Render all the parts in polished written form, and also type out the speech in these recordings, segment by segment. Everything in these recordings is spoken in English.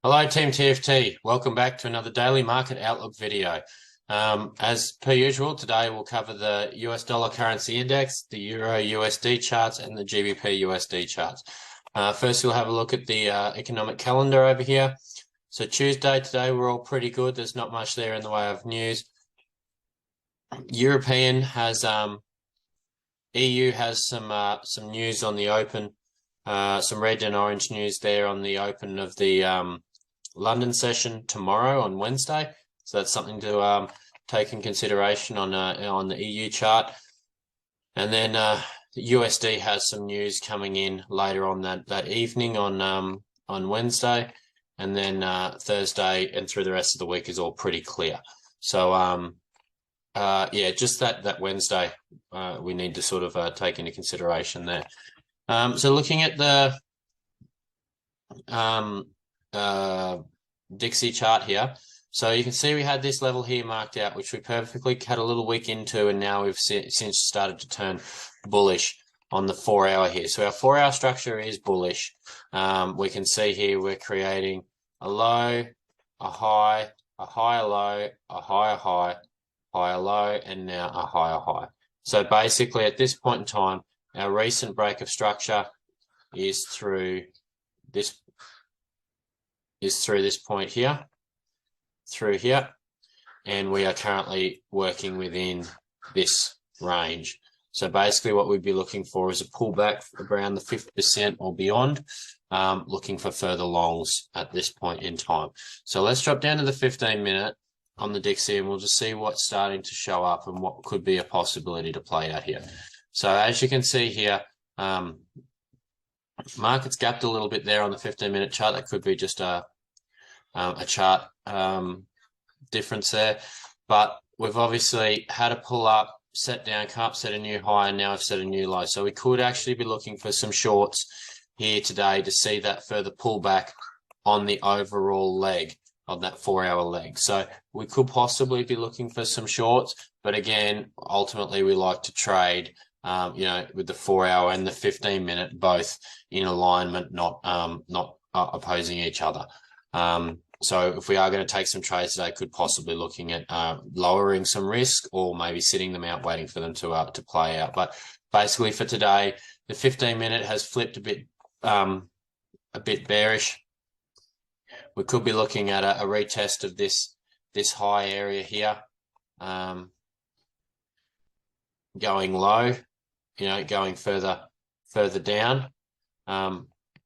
Hello, Team TFT. Welcome back to another daily market outlook video. As per usual, today we'll cover the US dollar currency index, the Euro USD charts, and the GBP USD charts. First, we'll have a look at the economic calendar over here. So Tuesday today, we're all pretty good. There's not much there in the way of news. European has EU has some news on the open, some red and orange news there on the open of the London session tomorrow on Wednesday. So that's something to take in consideration on the EU chart. And then the USD has some news coming in later on that evening on Wednesday, and then Thursday and through the rest of the week is all pretty clear. So yeah, just that Wednesday we need to sort of take into consideration there. So looking at the Dixie chart here. So you can see we had this level here marked out, which we perfectly had a little wick into, and now we've since started to turn bullish on the 4 hour here. So our 4 hour structure is bullish. We can see here we're creating a low, a high, a higher low, a higher high, higher low, and now a higher high. So basically at this point in time, our recent break of structure is through this point here, through here, and we are currently working within this range. So basically what we'd be looking for is a pullback around the 50% or beyond, looking for further longs at this point in time. So let's drop down to the 15-minute on the Dixie, and we'll just see what's starting to show up and what could be a possibility to play out here. So as you can see here, market's gapped a little bit there on the 15-minute chart. That could be just a chart difference there, but we've obviously had a pull up, set down, come up, set a new high, and now I've set a new low. So we could actually be looking for some shorts here today to see that further pullback on the overall leg, on that 4 hour leg. So we could possibly be looking for some shorts, but again, ultimately we like to trade with the 4 hour and the 15-minute both in alignment, not opposing each other. So if we are going to take some trades today, could possibly looking at lowering some risk or maybe sitting them out, waiting for them to play out. But basically for today, the 15-minute has flipped a bit bearish. We could be looking at a retest of this high area here, going low, going further down,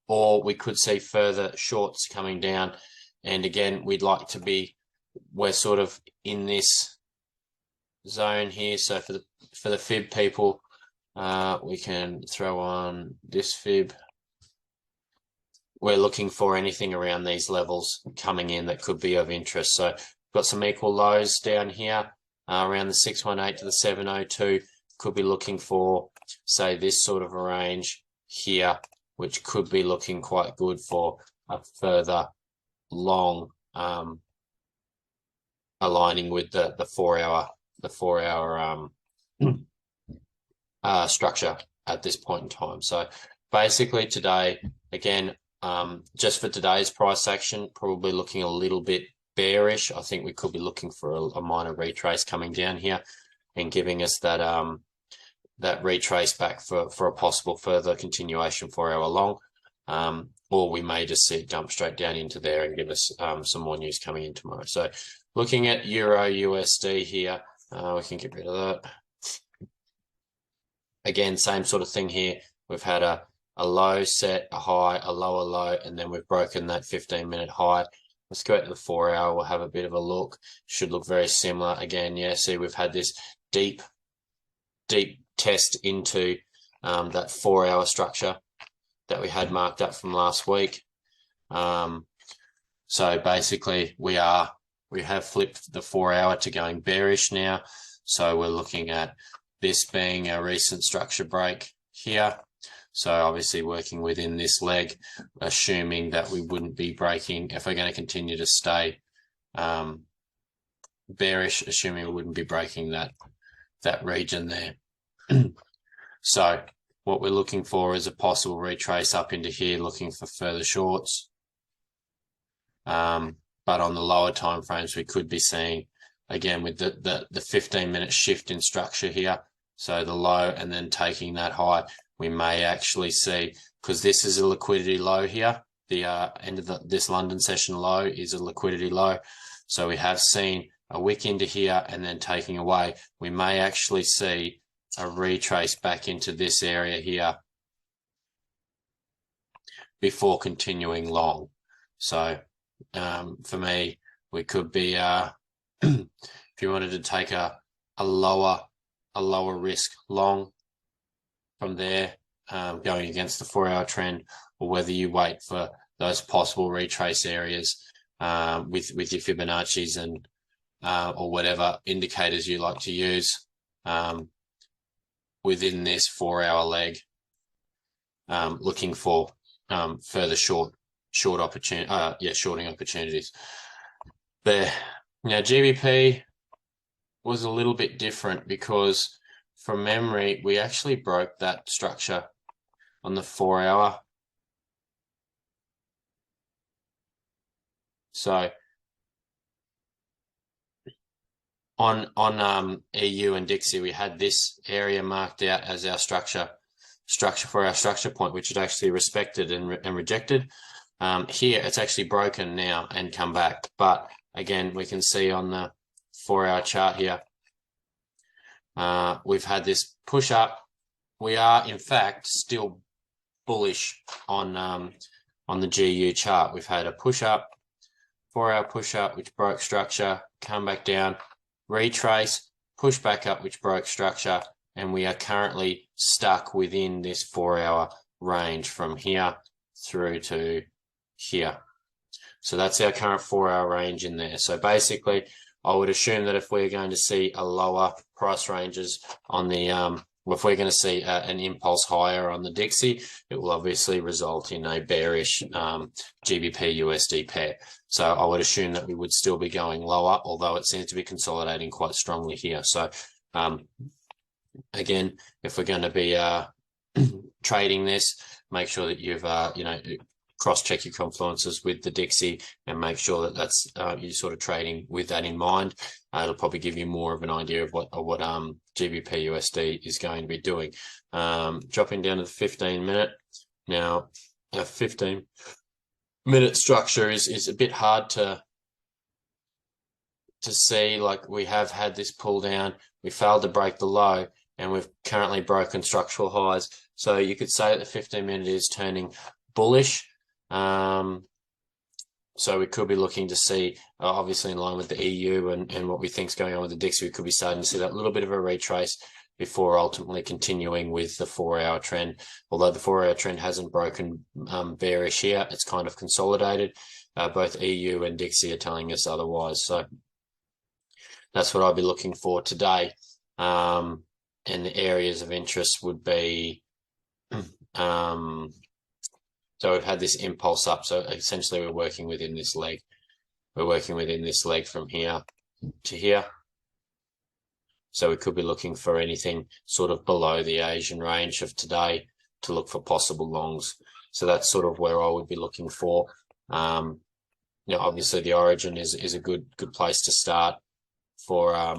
or we could see further shorts coming down. And again, we're sort of in this zone here. So for the fib people, we can throw on this fib. We're looking for anything around these levels coming in that could be of interest. So we've got some equal lows down here, around the 618 to the 702. Could be looking for, say, this sort of a range here, which could be looking quite good for a further long, aligning with the 4 hour structure at this point in time. So basically today, again, just for today's price action, probably looking a little bit bearish. I think we could be looking for a minor retrace coming down here and giving us that retrace back for a possible further continuation 4 hour long. Or we may just see it jump straight down into there and give us some more news coming in tomorrow. So looking at Euro USD here, we can get rid of that. Again, same sort of thing here. We've had a low set, a high, a lower low, and then we've broken that 15-minute high. Let's go out to the 4 hour. We'll have a bit of a look. Should look very similar. Again, yeah, see, we've had this deep test into that 4 hour structure that we had marked up from last week. So basically we have flipped the 4 hour to going bearish now. So we're looking at this being a recent structure break here. So obviously working within this leg, assuming that we wouldn't be breaking, if we're going to continue to stay bearish, assuming we wouldn't be breaking that region there. So what we're looking for is a possible retrace up into here, looking for further shorts. But on the lower time frames, we could be seeing, again, with the 15-minute shift in structure here, so the low and then taking that high, we may actually see, because this is a liquidity low here, the end of this London session low is a liquidity low. So we have seen a wick into here and then taking away. We may actually see a retrace back into this area here before continuing long. So for me, we could be if you wanted to take a lower risk long from there, going against the 4-hour trend, or whether you wait for those possible retrace areas with your Fibonacci's and or whatever indicators you like to use within this 4-hour leg, looking for further shorting opportunities there. Now GBP was a little bit different because from memory we actually broke that structure on the 4-hour. So on EU and Dixie, we had this area marked out as our structure for our structure point, which it actually respected and rejected. Here it's actually broken now and come back, but again we can see on the 4-hour chart here, we've had this push up. We are in fact still bullish on the GU chart. We've had a push up, 4-hour push up, which broke structure, come back down, retrace, push back up, which broke structure, and we are currently stuck within this 4-hour range from here through to here. So that's our current 4-hour range in there. So basically, I would assume that if we're going to see a lower price ranges on the, if we're going to see an impulse higher on the Dixie, it will obviously result in a bearish GBP USD pair. So I would assume that we would still be going lower, although it seems to be consolidating quite strongly here. So again, if we're going to be trading this, make sure that you've cross-check your confluences with the Dixie and make sure that that's you're sort of trading with that in mind. It'll probably give you more of an idea of what GBP USD is going to be doing. Dropping down to the 15-minute. Now, a 15-minute structure is a bit hard to see. Like, we have had this pull down, we failed to break the low, and we've currently broken structural highs. So you could say that the 15-minute is turning bullish. So we could be looking to see, obviously in line with the EU and what we think is going on with the Dixie, we could be starting to see that little bit of a retrace before ultimately continuing with the 4-hour trend. Although the 4-hour trend hasn't broken bearish here, it's kind of consolidated. Both EU and Dixie are telling us otherwise. So that's what I'll be looking for today. And the areas of interest would be, so we've had this impulse up. So essentially we're working within this leg. We're working within this leg from here to here. So we could be looking for anything sort of below the Asian range of today to look for possible longs. So that's sort of where I would be looking for. Obviously the origin is a good place to start for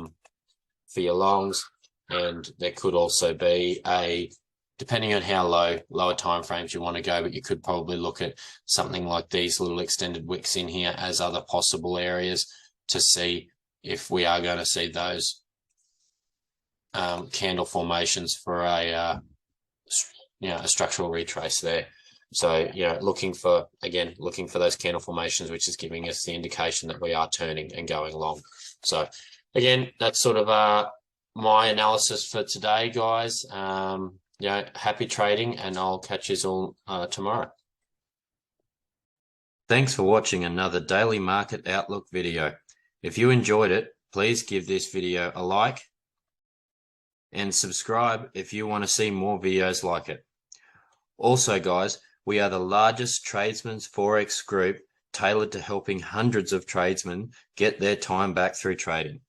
your longs. And there could also be depending on how lower time frames you want to go, but you could probably look at something like these little extended wicks in here as other possible areas to see if we are going to see those candle formations for a structural retrace there. So looking for those candle formations, which is giving us the indication that we are turning and going long. So again, that's sort of my analysis for today, guys. Happy trading, and I'll catch you all tomorrow. Thanks for watching another Daily Market Outlook video. If you enjoyed it, please give this video a like and subscribe if you want to see more videos like it. Also, guys, we are the largest tradesmen's Forex group tailored to helping hundreds of tradesmen get their time back through trading.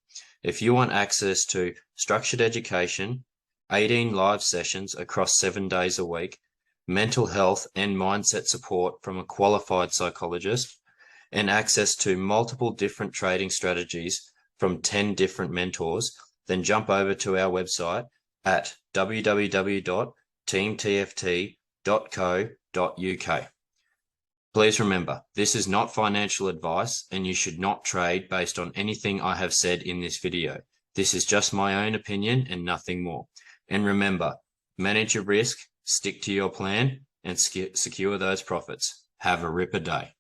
If you want access to structured education, 18 live sessions across 7 days a week, mental health and mindset support from a qualified psychologist, and access to multiple different trading strategies from 10 different mentors, then jump over to our website at www.teamtft.co.uk. Please remember, this is not financial advice and you should not trade based on anything I have said in this video. This is just my own opinion and nothing more. And remember, manage your risk, stick to your plan, and secure those profits. Have a ripper day.